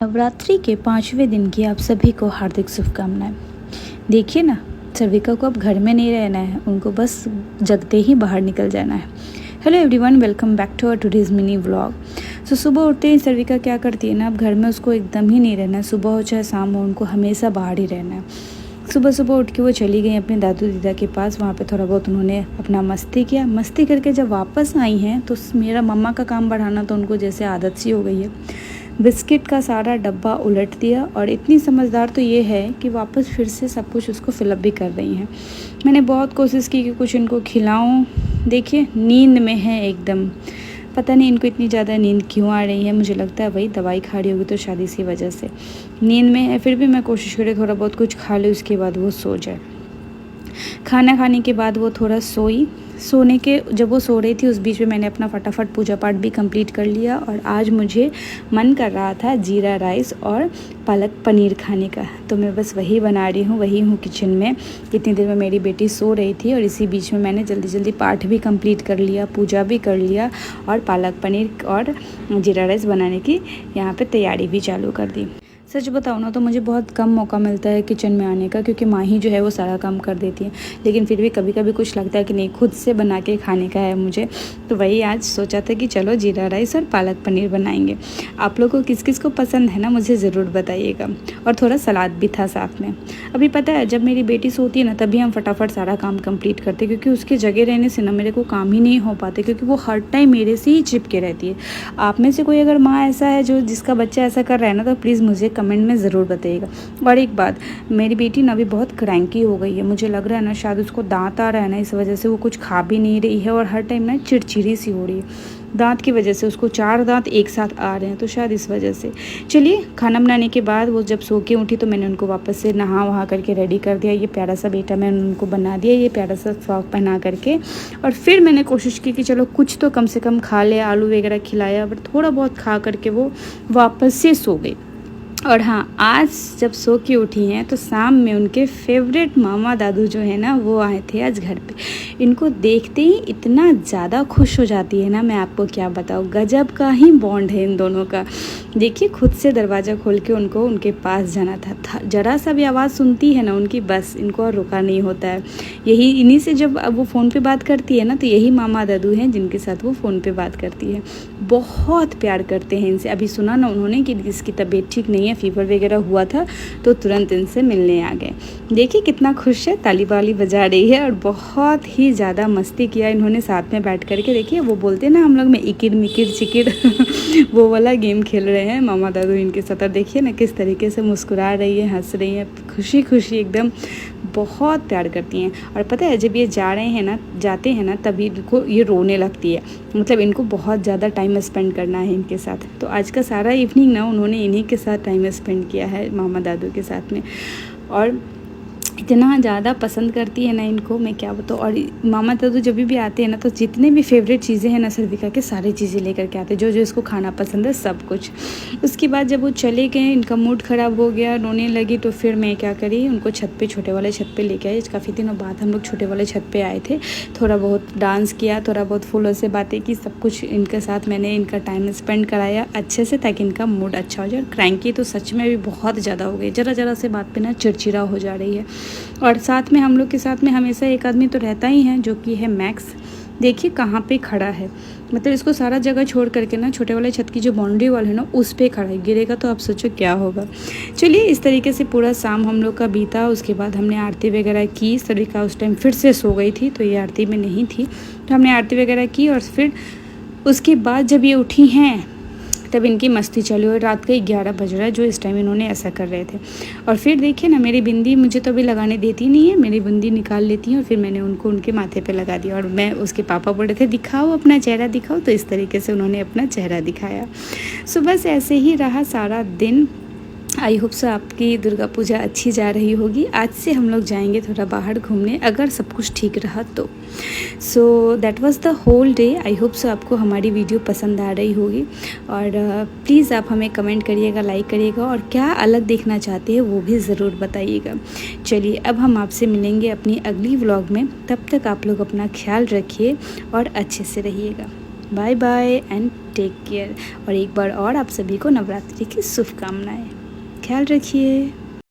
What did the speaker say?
नवरात्रि के 5वें दिन की आप सभी को हार्दिक शुभकामनाएं। देखिए ना, सर्विका को अब घर में नहीं रहना है, उनको बस जगते ही बाहर निकल जाना है। Hello everyone, welcome back to our today's mini vlog. सुबह उठते ही सर्विका क्या करती है ना, अब घर में उसको एकदम ही नहीं रहना है। सुबह हो चाहे शाम हो, उनको हमेशा बाहर ही रहना है। सुबह सुबह उठ के वो चली गई अपने दादू दीदा के पास। वहाँ पे थोड़ा बहुत उन्होंने अपना मस्ती किया। मस्ती करके जब वापस आई हैं तो मेरा मम्मा का काम बढ़ाना तो उनको जैसे आदत सी हो गई है। बिस्किट का सारा डब्बा उलट दिया और इतनी समझदार तो ये है कि वापस फिर से सब कुछ उसको फिलअप भी कर रही हैं। मैंने बहुत कोशिश की कि कुछ इनको खिलाऊं। देखिए नींद में है एकदम, पता नहीं इनको इतनी ज़्यादा नींद क्यों आ रही है। मुझे लगता है वही दवाई खा रही होगी तो शायद इसी वजह से नींद में है। फिर भी मैं कोशिश करी थोड़ा बहुत कुछ खा ले, उसके बाद वो सो जाए। खाना खाने के बाद वो थोड़ा सोई। सोने के जब वो सो रही थी उस बीच में मैंने अपना फटाफट पूजा पाठ भी कंप्लीट कर लिया। और आज मुझे मन कर रहा था जीरा राइस और पालक पनीर खाने का, तो मैं बस वही बना रही हूँ। वही हूँ किचन में। कितनी देर में मेरी बेटी सो रही थी और इसी बीच में मैंने जल्दी जल्दी पाठ भी कंप्लीट कर लिया, पूजा भी कर लिया और पालक पनीर और जीरा राइस बनाने की यहाँ पर तैयारी भी चालू कर दी। सच बताऊँ ना तो मुझे बहुत कम मौका मिलता है किचन में आने का, क्योंकि माँ ही जो है वो सारा काम कर देती है। लेकिन फिर भी कभी कभी कुछ लगता है कि नहीं, खुद से बना के खाने का है मुझे। तो वही आज सोचा था कि चलो जीरा राइस और पालक पनीर बनाएंगे। आप लोगों को किस किस को पसंद है ना, मुझे ज़रूर बताइएगा। और थोड़ा सलाद भी था साथ में। अभी पता है, जब मेरी बेटी सोती है ना तभी हम फटाफट सारा काम कंप्लीट करते, क्योंकि उसके जगह रहने से ना मेरे को काम ही नहीं हो पाते, क्योंकि वो हर टाइम मेरे से ही चिपके रहती है। आप में से कोई अगर माँ ऐसा है जो जिसका बच्चा ऐसा कर रहा है ना, तो प्लीज़ मुझे कमेंट में ज़रूर बताइएगा। और एक बात, मेरी बेटी ना अभी बहुत क्रैंकी हो गई है। मुझे लग रहा है ना शायद उसको दांत आ रहा है ना, इस वजह से वो कुछ खा भी नहीं रही है और हर टाइम ना चिड़चिड़ी सी हो रही है। दांत की वजह से उसको 4 दांत एक साथ आ रहे हैं, तो शायद इस वजह से। चलिए, खाना बनाने के बाद वो जब सो के उठी तो मैंने उनको वापस से नहा वहा करके रेडी कर दिया। ये प्यारा सा बेटा मैंने उनको बना दिया, ये प्यारा सा फ्रॉक पहना करके। और फिर मैंने कोशिश की कि चलो कुछ तो कम से कम खा ले, आलू वगैरह खिलाया, बट थोड़ा बहुत खा करके वो वापस से सो गई। और हाँ, आज जब सो के उठी हैं तो शाम में उनके फेवरेट मामा दादू जो है ना वो आए थे आज घर पे। इनको देखते ही इतना ज़्यादा खुश हो जाती है ना, मैं आपको क्या बताऊँ। गजब का ही बॉन्ड है इन दोनों का। देखिए, खुद से दरवाज़ा खोल के उनको उनके पास जाना था। जरा सा भी आवाज़ सुनती है ना उनकी, बस इनको और रुका नहीं होता है। यही इन्हीं से जब वो फ़ोन पे बात करती है ना, तो यही मामा दादू हैं जिनके साथ वो फ़ोन पे बात करती है। बहुत प्यार करते हैं इनसे। अभी सुना ना उन्होंने कि इसकी तबीयत ठीक नहीं है, फीवर वगैरह हुआ था, तो तुरंत इनसे मिलने आ गए। देखिए कितना खुश है, ताली वाली बजा रही है और बहुत ही ज़्यादा मस्ती किया इन्होंने साथ में बैठ करके। देखिए वो बोलते हैं ना हम लोग में इकिर मिकिर चिकिर वो वाला गेम खेल रहे हैं मामा दादू इनके साथ। देखिए ना किस तरीके से मुस्कुरा रही है, हंस रही है, खुशी खुशी एकदम। बहुत प्यार करती हैं। और पता है, जब ये जाते हैं ना तभी इनको ये रोने लगती है। मतलब इनको बहुत ज़्यादा टाइम स्पेंड करना है इनके साथ। तो आज का सारा इवनिंग ना उन्होंने इन्हीं के साथ टाइम स्पेंड किया है, मामा दादू के साथ में। और इतना ज़्यादा पसंद करती है ना इनको, मैं क्या बताऊँ। और मामा दादू जब भी आते हैं ना तो जितने भी फेवरेट चीज़ें हैं ना सर्विका के, सारी चीज़ें लेकर के आते हैं, जो जो इसको खाना पसंद है सब कुछ। उसके बाद जब वो चले गए, इनका मूड ख़राब हो गया, रोने लगी, तो फिर मैं क्या करी, उनको छत पे, छोटे वाले छत पे लेके आई। काफ़ी दिनों बाद हम लोग छोटे वाले छत पे आए थे। थोड़ा बहुत डांस किया, थोड़ा बहुत फूलों से बातें की, सब कुछ इनके साथ मैंने इनका टाइम स्पेंड कराया अच्छे से, ताकि इनका मूड अच्छा हो जाए। क्रैंकी तो सच में भी बहुत ज़्यादा हो गई, ज़रा ज़रा से बात पे ना चिड़चिड़ा हो जा रही है। और साथ में हम लोग के साथ में हमेशा एक आदमी तो रहता ही है, जो कि है मैक्स। देखिए कहाँ पे खड़ा है, मतलब इसको सारा जगह छोड़ करके ना छोटे वाले छत की जो बाउंड्री वॉल है ना उस पे खड़ा है। गिरेगा तो आप सोचो क्या होगा। चलिए, इस तरीके से पूरा शाम हम लोग का बीता। उसके बाद हमने आरती वगैरह की। सर्विका उस टाइम फिर से सो गई थी, तो ये आरती में नहीं थी, तो हमने आरती वगैरह की। और फिर उसके बाद जब ये उठी हैं तब इनकी मस्ती चालू है। रात का 11 बज रहा है जो इस टाइम इन्होंने ऐसा कर रहे थे। और फिर देखिए ना, मेरी बिंदी मुझे तो अभी लगाने देती नहीं है, मेरी बिंदी निकाल लेती हैं और फिर मैंने उनको उनके माथे पे लगा दिया। और मैं, उसके पापा बोल रहे थे दिखाओ अपना चेहरा दिखाओ, तो इस तरीके से उन्होंने अपना चेहरा दिखाया। सो बस ऐसे ही रहा सारा दिन। आई होप सो आपकी दुर्गा पूजा अच्छी जा रही होगी। आज से हम लोग जाएंगे थोड़ा बाहर घूमने, अगर सब कुछ ठीक रहा तो। So that was the whole day. I hope so आपको हमारी वीडियो पसंद आ रही होगी। और प्लीज़ आप हमें कमेंट करिएगा, लाइक करिएगा, और क्या अलग देखना चाहते हैं वो भी ज़रूर बताइएगा। चलिए, अब हम आपसे मिलेंगे अपनी अगली व्लॉग में। तब तक आप लोग अपना ख्याल रखिए और अच्छे से रहिएगा। Bye bye and take care. और एक बार और आप सभी को नवरात्रि की शुभकामनाएं। ख्याल रखिए।